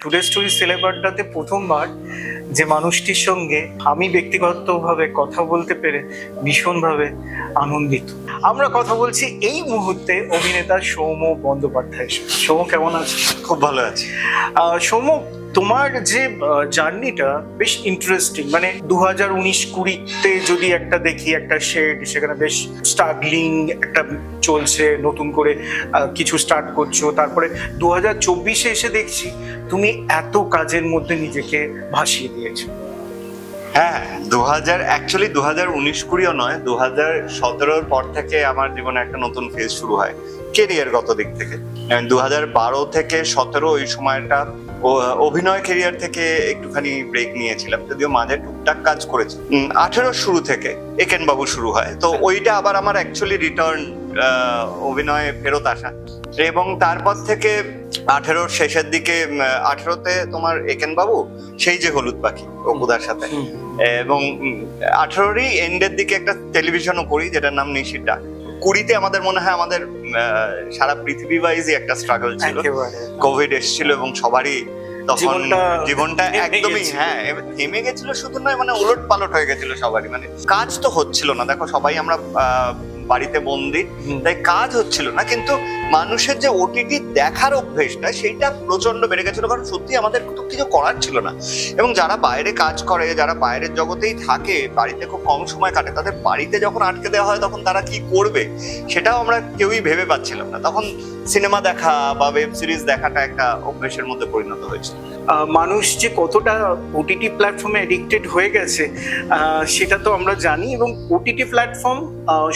Today story সেলেবারটাতে প্রথমবার যে মানুষটির সঙ্গে আমি ব্যক্তিগতভাবে কথা বলতে পেরে ভীষণভাবে আনন্দিত। আমরা কথা বলছি এই মুহূর্তে অভিনেতা সৌম্য বন্দ্যোপাধ্যায়ের সঙ্গে। সৌম্য, কেমন আছিস? খুব ভালো আছি। সৌম্য, তোমার যে জার্নিটা বেশ ইন্টারেস্টিং। মানে 2019-20 যদি একটা দেখি, একটা শেড, সেখানে বেশ স্ট্রাগলিং একটা চলছে, নতুন করে কিছু স্টার্ট করছো, তারপরে 2024-এ এসে দেখছি তুমি এত কাজের মধ্যে নিজেকে ভাসিয়ে দিয়েছো। হ্যাঁ, 2019-20 নয়, 2017-র পর থেকে আমার জীবনে একটা নতুন ফেজ শুরু হয় কেরিয়ারগত দিক থেকে। 2012 থেকে 2017 ওই সময়টা অভিনয় কেরিয়ার থেকে একটুখানি ব্রেক নিয়েছিলাম, যদিও মাঝে টুকটাক কাজ করেছি। 18 শুরু থেকে একেন বাবু শুরু হয়, তো ওইটা আবার আমার অ্যাকচুয়ালি রিটার্ন অভিনয়ে ফেরত আসা। এবং তারপর থেকে 18-র শেষের দিকে, 18-তে তোমার একেন বাবু, সেই যে হলুদ পাখি অপুদার সাথে, এবং 18-রই এন্ডের দিকে একটা টেলিভিশনও করি যেটার নাম নিশির ডাক। 20-তে আমাদের মনে হয় আমাদের সারা পৃথিবী ওয়াইজই একটা স্ট্রাগল ছিল, কোভিড এসেছিল এবং সবারই তখন জীবনটা একদমই থেমে গেছিল। শুধু নয়, মানে উলট পালট হয়ে গেছিল সবারই, মানে কাজ তো হচ্ছিল না। দেখো, সবাই আমরা বাড়িতে বন্দি, তাই কাজ হচ্ছিল না, কিন্তু মানুষের যে ওটিটি দেখার অভ্যেসটা সেইটা প্রচন্ড বেড়ে গেছিল, কারণ সত্যি আমাদের তো কিছু করার ছিল না। এবং যারা বাইরে কাজ করে, যারা বাইরের জগতেই থাকে, বাড়িতে খুব কম সময় কাটে, তাদের বাড়িতে যখন আটকে দেওয়া হয় তখন তারা কি করবে সেটাও আমরা কেউই ভেবে পাচ্ছিলাম না। তখন সিনেমা দেখা বা ওয়েব সিরিজ দেখাটা একটা অভ্যেসের মধ্যে পরিণত হয়েছে। মানুষ যে কতটা ওটিটি প্ল্যাটফর্মে এডিক্টেড হয়ে গেছে সেটা তো আমরা জানি, এবং ওটিটি প্ল্যাটফর্ম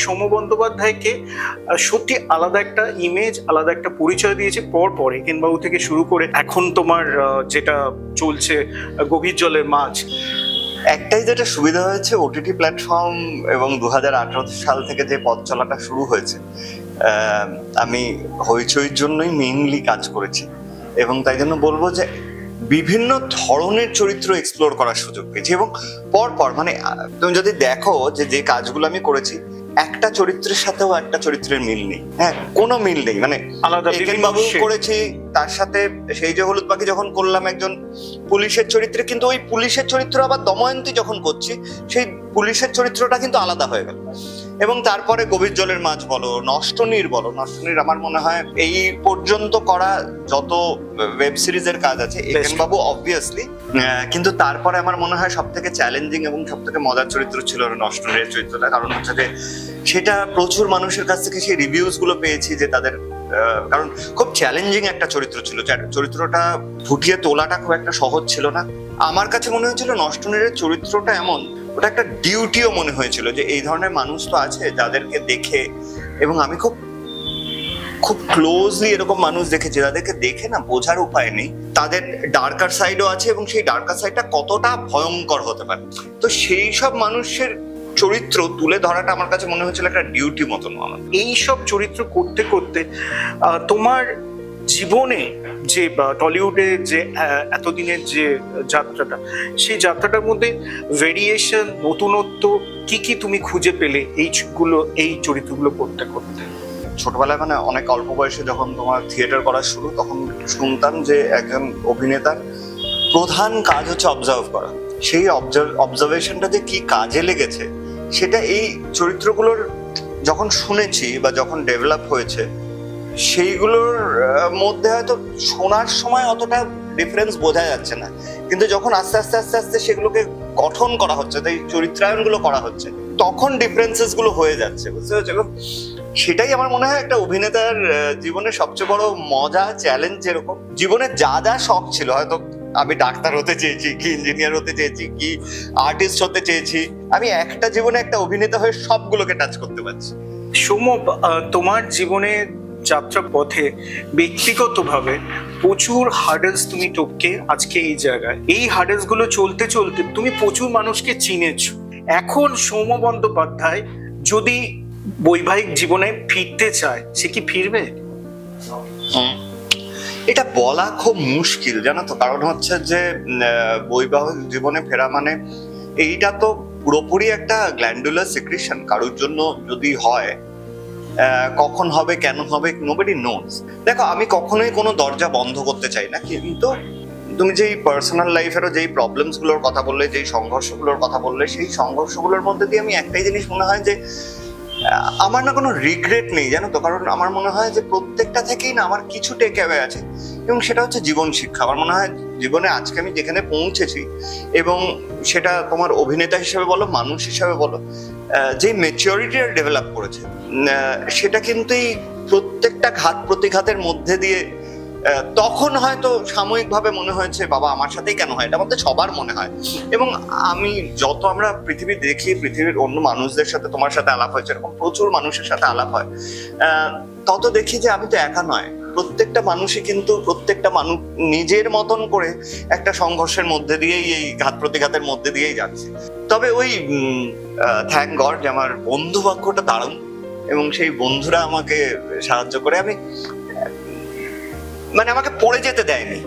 সৌম্য বন্দ্যোপাধ্যায়কে সত্যি আলাদা একটা ইমেজ, আলাদা একটা পরিচয় দিয়েছে। পর একেন বাবু থেকে শুরু করে এখন তোমার যেটা চলছে গভীর জলের মাছ। একটাই যেটা সুবিধা হয়েছে ওটিটি প্ল্যাটফর্ম, এবং 2018 সাল থেকে যে পথ চলাটা শুরু হয়েছে, আমি হইচইর জন্যই মেইনলি কাজ করেছি, এবং তাই জন্য বলবো যে বিভিন্ন ধরনের চরিত্র এক্সপ্লোর করার সুযোগ পেয়েছি। এবং পর মানে তুমি যদি দেখো যে কাজগুলো আমি করেছি, একটা চরিত্রের সাথেও একটা চরিত্রের মিল নেই। হ্যাঁ, কোনো মিল নেই। মানে আলাদা একেন বাবু করেছি, তার সাথে সেই যে হলুদ পাখি যখন করলাম একজন পুলিশের চরিত্রে, কিন্তু ওই পুলিশের চরিত্র আবার দময়ন্তী যখন করছি, সেই পুলিশের চরিত্রটা কিন্তু আলাদা হয়ে গেল। এবং তারপরে গভীর জলের মাছ বলো, নষ্টনীর আমার মনে হয় এই পর্যন্ত করা যত ওয়েব সিরিজের কাজ আছে, একেন বাবু অবভিয়াসলি, কিন্তু তারপরে আমার মনে হয় সব থেকে চ্যালেঞ্জিং এবং সব থেকে মজার চরিত্র ছিল নষ্টনীর চরিত্রটা। কারণ হচ্ছে যে সেটা প্রচুর মানুষের কাছ থেকে সেই রিভিউজ গুলো পেয়েছি যে তাদের, কারণ খুব চ্যালেঞ্জিং একটা চরিত্র ছিল, চরিত্রটা ফুটিয়ে তোলাটা খুব একটা সহজ ছিল না। আমার কাছে মনে হয়েছিল নষ্টনীর চরিত্রটা এমন, ওটা একটা ডিউটিও মনে হয়েছিল যে এই ধরনের মানুষ তো আছে যাদেরকে দেখে, এবং আমি খুব খুব ক্লোজলি এরকম মানুষ দেখেছি যাদেরকে দেখে না বোঝার উপায় নেই, তাদের ডার্কার সাইডও আছে, এবং সেই ডার্কার সাইডটা কতটা ভয়ঙ্কর হতে পারে। তো সেই সব মানুষের চরিত্র তুলে ধরাটা আমার কাছে মনে হচ্ছিল একটা ডিউটি মতন। আমার এই সব চরিত্র করতে করতে তোমার জীবনে যে টলিউডে যে এতদিনের যে যাত্রাটা, সেই যাত্রাটার মধ্যে ভেরিয়েশন, নতুনত্ব কি তুমি খুঁজে পেলে এই চরিত্রগুলো করতে করতে? ছোটবেলায়, মানে অনেক অল্প বয়সে যখন তোমার থিয়েটার করা শুরু, তখন শুনতাম যে একজন অভিনেতার প্রধান কাজ হচ্ছে অবজার্ভ করা। সেই অবজারভেশনটা যে কি কাজে লেগেছে সেটা এই চরিত্রগুলোর যখন শুনেছি বা যখন ডেভেলপ হয়েছে, সেইগুলোর মধ্যে হয়তো শোনার সময় অতটা ডিফারেন্স বোঝা যাচ্ছে না, কিন্তু যখন আস্তে আস্তে আস্তে আস্তে সেগুলোকে গঠন করা হচ্ছে, তাই চরিত্রায়নগুলো করা হচ্ছে, তখন ডিফারেন্সেস গুলো হয়ে যাচ্ছে, বুঝতে পারছো? সেটাই আমার মনে হয় একটা অভিনেতার জীবনের সবচেয়ে বড় মজা, চ্যালেঞ্জ। যেরকম জীবনে যা যা শখ ছিল, হয়তো আমি ডাক্তার হতে চেয়েছি, কি ইঞ্জিনিয়ার হতে চেয়েছি, কি আর্টিস্ট হতে চেয়েছি, আমি একটা জীবনে একটা অভিনেতা হয়ে সবগুলোকে টাচ করতে পারছি। সৌম্য, তোমার জীবনে যাত্রা পথে ব্যক্তিগতভাবে প্রচুর হার্ডেলস তুমি টপকে আজকে এই জায়গায়। এই হার্ডেলস গুলো চলতে চলতে তুমি প্রচুর মানুষকে চিনেছো। এখন সৌম্য বন্দ্যোপাধ্যায় যদি বৈবাহিক জীবনে ফিরতে চায়, সে কি ফিরবে? এটা বলা খুব মুশকিল, জানো তো। কারণ হচ্ছে যে বৈবাহিক জীবনে ফেরা মানে এইটা তো পুরোপুরি একটা গ্ল্যান্ডুলার সিক্রেশন। কারোর জন্য যদি হয়, কখন হবে, কেন হবে, নোবডি নোস। দেখো, আমি কখনোই কোনো দরজা বন্ধ করতে চাই না, কিন্তু তুমি যেই পার্সোনাল লাইফেরও যেই প্রবলেমস গুলোর কথা বললে, যেই সংঘর্ষগুলোর কথা বললে, সেই সংঘর্ষগুলোর মধ্যে দিয়ে আমি একটাই জিনিস মনে হয় যে আমার না কোনো রিগ্রেট নেই, জানো তো। কারণ আমার মনে হয় যে প্রত্যেকটা থেকেই না আমার কিছু টেক অ্যাওয়ে আছে, এবং সেটা হচ্ছে জীবন শিক্ষা। আমার মনে হয় জীবনে আজকে আমি যেখানে পৌঁছেছি, এবং সেটা তোমার অভিনেতা হিসেবে বলো, মানুষ হিসেবে বলো, যে ম্যাচিওরিটি ডেভেলপ করেছে, সেটা কিন্তু এই প্রত্যেকটা ঘাত প্রতিঘাতের মধ্যে দিয়ে তখন হয়তো সাময়িকভাবে মনে হয়েছে বাবা আমার সাথেই কেন হয়, এটা আমাদের সবার মনে হয়। এবং আমি যত আমরা পৃথিবী দেখি, পৃথিবীর অন্য মানুষদের সাথে, তোমার সাথে আলাপ হয়েছে, এরকম প্রচুর মানুষের সাথে আলাপ হয়, তত দেখি যে আমি তো একা নয়। প্রত্যেকটা মানুষই কিন্তু প্রত্যেকটা মানুষ নিজের মতন করে একটা সংঘর্ষের মধ্যে দিয়েই, এই ঘাত প্রতিঘাতের মধ্যে দিয়েই যাচ্ছে। তবে ওই থ্যাংক গড যে আমার বন্ধু বাক্যটা দারুণ, এবং সেই বন্ধুরা আমাকে সাহায্য করে। আমি মানে আমাকে পড়ে যেতে দেয়নি।